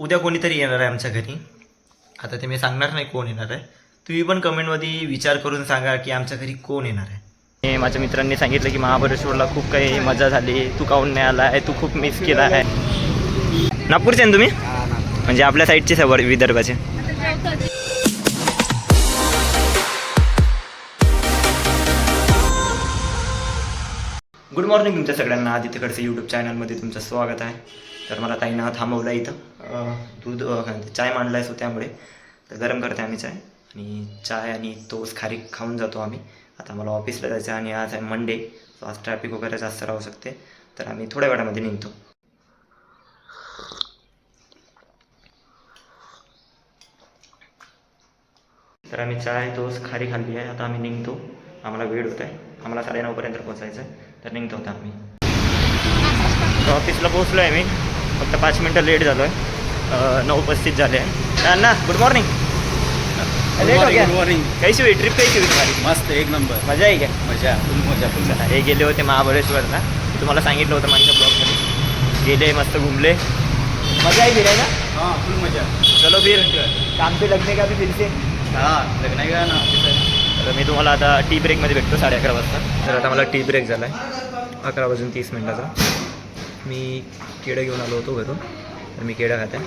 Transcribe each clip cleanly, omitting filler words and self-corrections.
उद्या कोणीतरी येणार आहे आमच्या घरी. आता ते मी सांगणार नाही कोण येणार आहे. तुम्ही पण कमेंटमध्ये विचार करून सांगा की आमच्या घरी कोण येणार आहे. माझ्या मित्रांनी सांगितलं की महाबळेश्वरला खूप काही मजा झाली, तू काहून नाही आला आहे, तू खूप मिस केला आहे. नागपूरचे आहे ना तुम्ही? म्हणजे आपल्या साईडचे सवर विदर्भाचे. गुड मॉर्निंग तुमच्या सगळ्यांना. आदित्य खडसे यूट्यूब चॅनलमध्ये तुमचं स्वागत आहे. तर मला ताईनं थांबवलं इथं, दूध चाय मांडला आहे, सो त्यामुळे तर गरम करते आम्ही चाय. आणि चाय आणि तोच खारीक खाऊन जातो आम्ही. आता मला ऑफिसला जायचं आणि आज आहे मंडे, सो आज ट्रॅफिक वगैरे जास्त राहू शकते. तर आम्ही थोड्या वेळामध्ये निघतो. तर आम्ही चाय तोच खारी खाल्ली आहे. आता आम्ही निघतो, आम्हाला वेळ होत आहे. आम्हाला 9:30पर्यंत पोचायचं आहे. तर निघतो आता आम्ही. ऑफिसला पोहोचलो आहे मी, फक्त 5 मिनटं लेट झालो आहे. 9:35 झाले आहे. अण्णा गुड मॉर्निंग. लेट हो गया. Good morning. कैसी हुई ट्रिप, कैसी हुई तुम्हारी? मस्त, एक नंबर. मजा आहे क्या? मजा, फुल मजा, फुल मजा. हे गेले होते महाबळेश्वरला, तुम्हाला सांगितलं होतं माझ्या ब्लॉगमध्ये. गेले, मस्त घुमले, मजा आई फिरायला. हाँ, फुल मजा. चलो फिर काम पे लगने का भी फिर से. हाँ, लगना का ना. तर मी तुम्हाला आता टी ब्रेकमध्ये भेटतो 11:30 वाजता. तर आता मला टी ब्रेक झाला आहे 11:30 मी केळं घेऊन आलो होतो घरून, तर मी केळं खाते.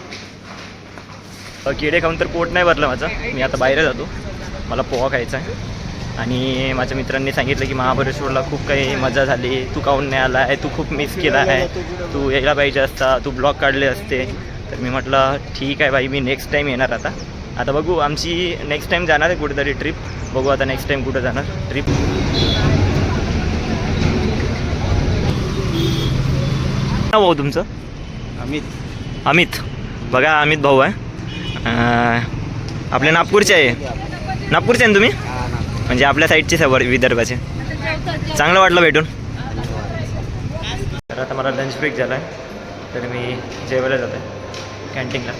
केळं खाऊन तर पोट नाही भरलं माझं. मी आता बाहेर जातो, मला पोहा खायचा आहे. आणि माझ्या मित्रांनी सांगितलं की महाबळेश्वरला खूप काही मजा झाली, तू काहून नाही आला आहे, तू खूप मिस केला आहे, तू यायला पाहिजे असता, तू ब्लॉग काढले असते. तर मी म्हटलं ठीक आहे भाई, मी नेक्स्ट टाईम येणार. आता बघू, आमची नेक्स्ट टाईम जाणार आहे कुठेतरी ट्रिप. बघू आता नेक्स्ट टाईम कुठं जाणार ट्रिप. नाव भाऊ तुमचं? अमित. बघा अमित भाऊ आहे, आपल्या नागपूरचे आहे. नागपूरचे आहे ना तुम्ही? म्हणजे आपल्या साईडचे सवर विदर्भाचे. चांगलं वाटलं भेटून. तर आता मला लंच ब्रेक झाला आहे, तर मी जेवायला जातो आहे कॅन्टीनला.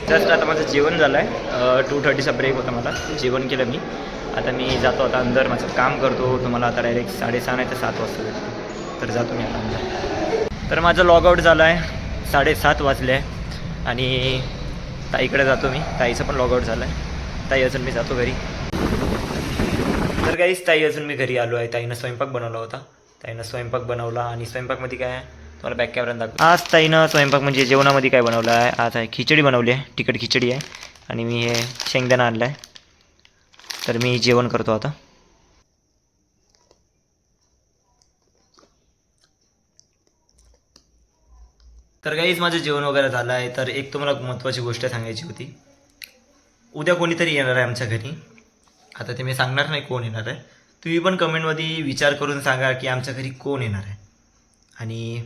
जस्ट आता माझं जेवण झालं आहे. 2:30चा ब्रेक होता, मला जेवण केलं मी. आता मी जातो आता अंदर, माझं काम करतो. तुम्हाला आता डायरेक्ट 6:30 नाही तर 7 वाजता भेटतो. तर जातो मी आता अंदर. तर माझं लॉगआउट झालं आहे, 7:30 वाजले आहे. आणि ताईकडे जातो मी. ताईचं पण लॉगआउट झालं आहे. ताई अजून मी जातो घरी. तर काहीच ताई अजून मी घरी आलो आहे. ताईनं स्वयंपाक बनवला होता. ताईनं स्वयंपाक बनवला आणि स्वयंपाकमध्ये काय आहे तुम्हाला बॅक कॅमेरात दाखवतो. आज ताईनं स्वयंपाक म्हणजे जेवणामध्ये काय बनवलं आहे, आज आहे खिचडी बनवली आहे, तिखट खिचडी आहे. आणि मी हे शेंगदाणा आणलं आहे. तर मी जेवण करतो आता. तर काहीच माझं जेवण वगैरे झालं आहे. तर एक तुम्हाला महत्त्वाची गोष्ट सांगायची होती. उद्या कोणीतरी येणार आहे आमच्या घरी. आता ते मी सांगणार नाही कोण येणार आहे. तुम्ही पण कमेंटमध्ये विचार करून सांगा की आमच्या घरी कोण येणार आहे. आणि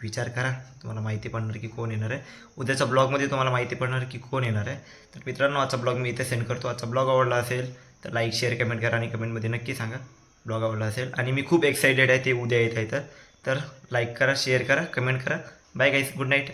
विचार करा, तुम्हाला माहिती पडणार की कोण येणार आहे. उद्याच्या ब्लॉगमध्ये तुम्हाला माहिती पडणार की कोण येणार आहे. तर मित्रांनो, आजचा ब्लॉग मी इथे सेंड करतो. आजचा ब्लॉग आवडला असेल तर लाईक शेअर कमेंट करा आणि कमेंटमध्ये नक्की सांगा ब्लॉग आवडला असेल. आणि मी खूप एक्सायटेड आहे ते उद्या येत आहे. तर लाईक करा, शेअर करा, कमेंट करा. बाय गाईस, गुड नाईट.